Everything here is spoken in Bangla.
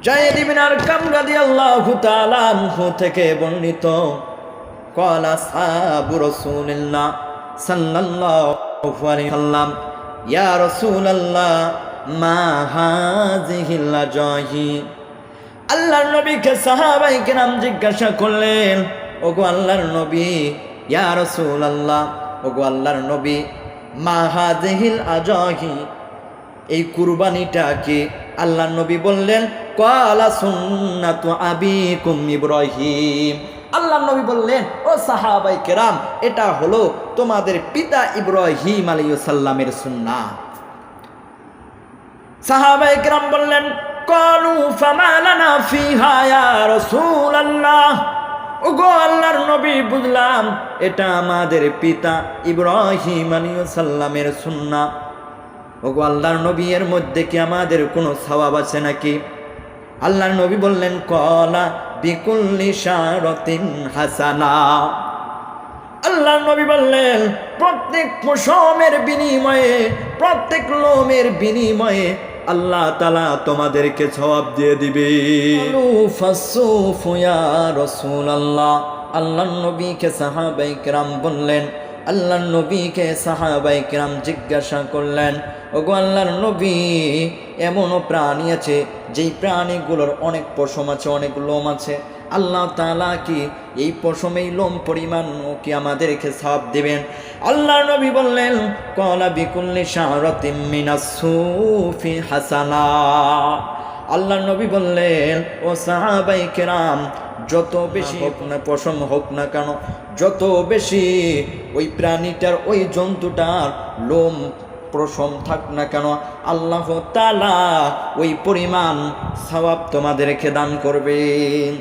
যায়েদ ইবনে আরকাম রাদিয়াল্লাহু তাআলা আনহু থেকে বর্ণিত, ক্বালা আসহাবু রাসূলিল্লাহ সাল্লাল্লাহু আলাইহি ওয়াসাল্লাম, ইয়া রাসূলাল্লাহ মা হাযিহিল আজাহি। আল্লাহর নবীকে সাহাবায়ে কেরাম জিজ্ঞাসা করলেন, ওগো আল্লাহর নবী, ইয়া রাসূলাল্লাহ, ওগো আল্লাহর নবী, মা হাযিহিল আজাহি, এই কুরবানিটা কি? আল্লাহর নবী বললেন, ক্বালা সুন্নাতু আবিকুম ইব্রাহিম। আল্লাহর নবী বললেন, ও সাহাবায়ে কেরাম, এটা হলো তোমাদের পিতা ইব্রাহিম আলাইহিস সালামের সুন্নাহ। সাহাবায়ে কেরাম বললেন, ক্বালু ফামা লানা ফিহা ইয়া রাসূলুল্লাহ। ওগো আল্লাহর নবী, বুঝলাম এটা আমাদের পিতা ইব্রাহিম আলাইহিস সালামের সুন্নাহ। ওগো আল্লাহর নবী, এর মধ্যে কি আমাদের কোনো সওয়াব আছে নাকি? আল্লাহর নবী বললেন, ক্বালা বিকুল্লি শারাতিন হাসানা। আল্লাহর নবী বললেন, প্রত্যেক পশমের বিনিময়ে, প্রত্যেক লোমের বিনিময়ে আল্লাহ তাআলা তোমাদেরকে সওয়াব দিয়ে দিবে। ফাসুফু ইয়া রাসূলুল্লাহ। আল্লাহর নবীকে সাহাবায়ে কেরাম বললেন, আল্লাহর নবীকে সাহাবায়ে কেরাম জিজ্ঞাসা করলেন, ওগো আল্লাহর নবী, এমনও প্রাণী আছে যেই প্রাণীগুলোর অনেক পশম আছে, অনেক লোম আছে, আল্লাহ তাআলা কি এই পশম, এই লোম পরিমাণ কি আমাদেরকে সওয়াব দিবেন? আল্লাহর নবী বললেন, ক্বালা বিকুল্লি শারাতিন মিনাস সুফি হাসানা। আল্লাহর নবী বললেন, ও সাহাবায়ে কেরাম, যত বেশি পশম হোক না কেন, যত বেশি ওই প্রাণীটার, ওই জন্তুটার লোম পশম থাক না কেন, আল্লাহ তাআলা ওই পরিমাণ সওয়াব তোমাদেরকে দান করবেন।